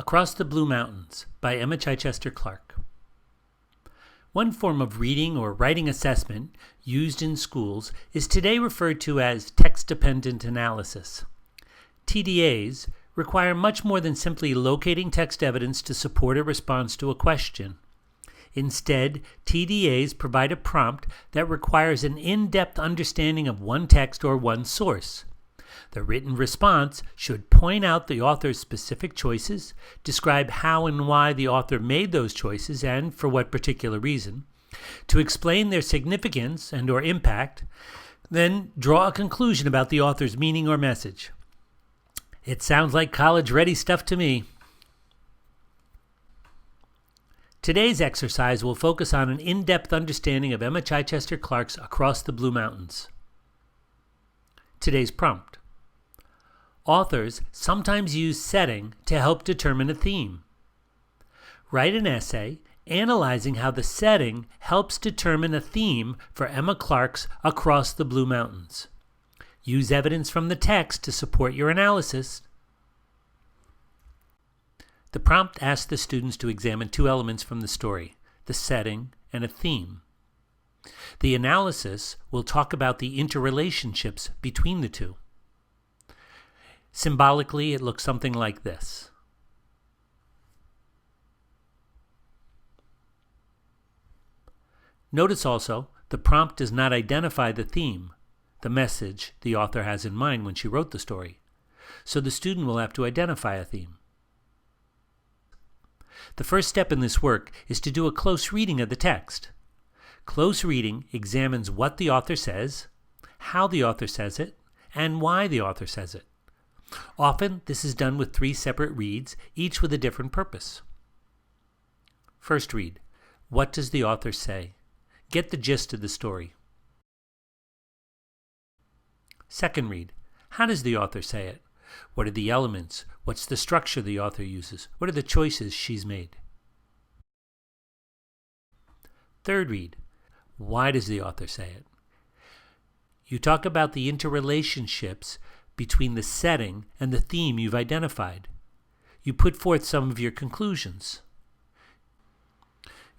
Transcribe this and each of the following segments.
Across the Blue Mountains by Emma Chichester Clark. One form of reading or writing assessment used in schools is today referred to as text-dependent analysis. TDAs require much more than simply locating text evidence to support a response to a question. Instead, TDAs provide a prompt that requires an in-depth understanding of one text or one source. The written response should point out the author's specific choices, describe how and why the author made those choices and for what particular reason, to explain their significance and or impact, then draw a conclusion about the author's meaning or message. It sounds like college-ready stuff to me. Today's exercise will focus on an in-depth understanding of Emma Chichester Clark's Across the Blue Mountains. Today's prompt. Authors sometimes use setting to help determine a theme. Write an essay analyzing how the setting helps determine a theme for Emma Clark's Across the Blue Mountains. Use evidence from the text to support your analysis. The prompt asks the students to examine two elements from the story, the setting and a theme. The analysis will talk about the interrelationships between the two. Symbolically, it looks something like this. Notice also, the prompt does not identify the theme, the message the author has in mind when she wrote the story. So the student will have to identify a theme. The first step in this work is to do a close reading of the text. Close reading examines what the author says, how the author says it, and why the author says it. Often, this is done with 3 separate reads, each with a different purpose. First read. What does the author say? Get the gist of the story. Second read. How does the author say it? What are the elements? What's the structure the author uses? What are the choices she's made? Third read. Why does the author say it? You talk about the interrelationships between the setting and the theme you've identified. You put forth some of your conclusions.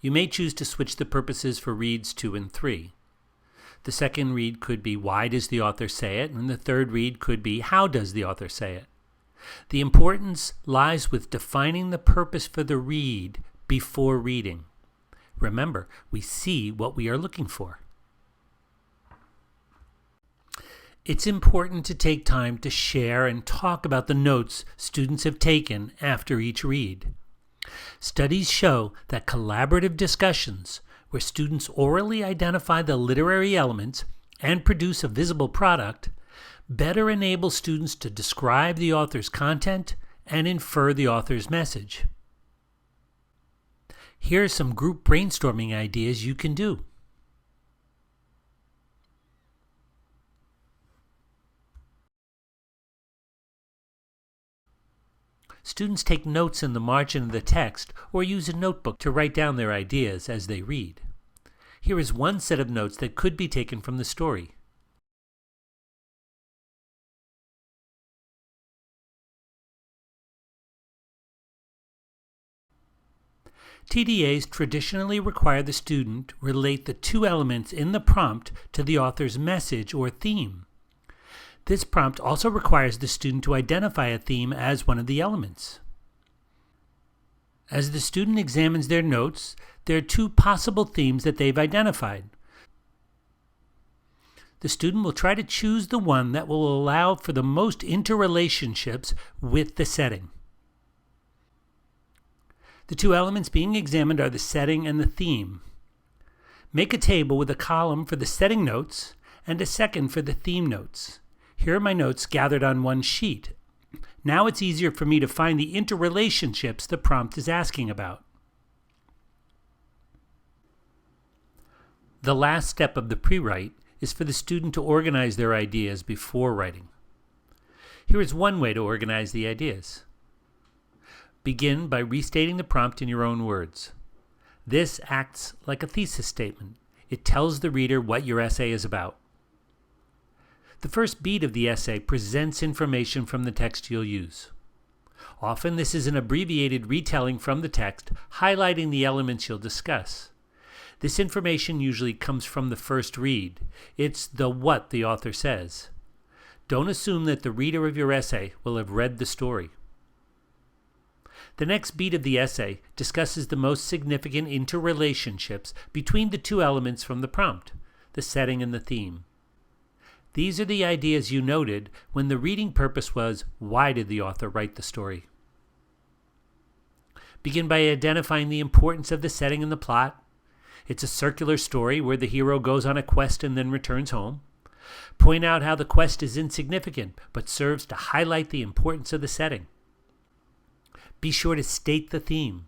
You may choose to switch the purposes for reads 2 and 3. The second read could be why does the author say it, and the third read could be how does the author say it. The importance lies with defining the purpose for the read before reading. Remember, we see what we are looking for. It's important to take time to share and talk about the notes students have taken after each read. Studies show that collaborative discussions, where students orally identify the literary elements and produce a visible product, better enable students to describe the author's content and infer the author's message. Here are some group brainstorming ideas you can do. Students take notes in the margin of the text or use a notebook to write down their ideas as they read. Here is one set of notes that could be taken from the story. TDAs traditionally require the student relate the 2 elements in the prompt to the author's message or theme. This prompt also requires the student to identify a theme as one of the elements. As the student examines their notes, there are 2 possible themes that they've identified. The student will try to choose the one that will allow for the most interrelationships with the setting. The 2 elements being examined are the setting and the theme. Make a table with a column for the setting notes and a second for the theme notes. Here are my notes gathered on one sheet. Now it's easier for me to find the interrelationships the prompt is asking about. The last step of the pre-write is for the student to organize their ideas before writing. Here is one way to organize the ideas. Begin by restating the prompt in your own words. This acts like a thesis statement. It tells the reader what your essay is about. The first beat of the essay presents information from the text you'll use. Often this is an abbreviated retelling from the text, highlighting the elements you'll discuss. This information usually comes from the first read. It's the what the author says. Don't assume that the reader of your essay will have read the story. The next beat of the essay discusses the most significant interrelationships between the two elements from the prompt, the setting and the theme. These are the ideas you noted when the reading purpose was, why did the author write the story? Begin by identifying the importance of the setting and the plot. It's a circular story where the hero goes on a quest and then returns home. Point out how the quest is insignificant but serves to highlight the importance of the setting. Be sure to state the theme.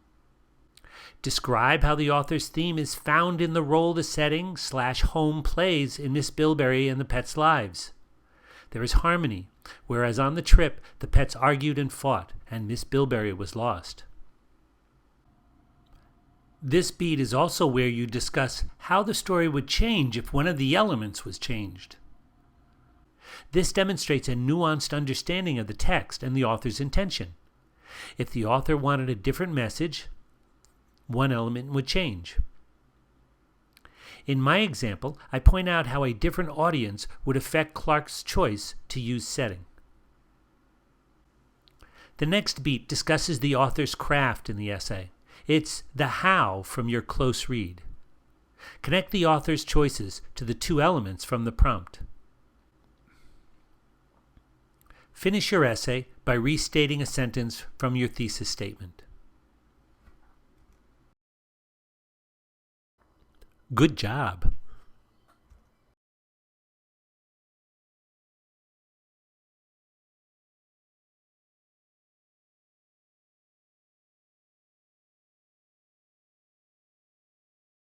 Describe how the author's theme is found in the role the setting/home plays in Miss Bilberry and the pets' lives. There is harmony, whereas on the trip the pets argued and fought, and Miss Bilberry was lost. This beat is also where you discuss how the story would change if one of the elements was changed. This demonstrates a nuanced understanding of the text and the author's intention. If the author wanted a different message, one element would change. In my example, I point out how a different audience would affect Clark's choice to use setting. The next beat discusses the author's craft in the essay. It's the how from your close read. Connect the author's choices to the two elements from the prompt. Finish your essay by restating a sentence from your thesis statement. Good job!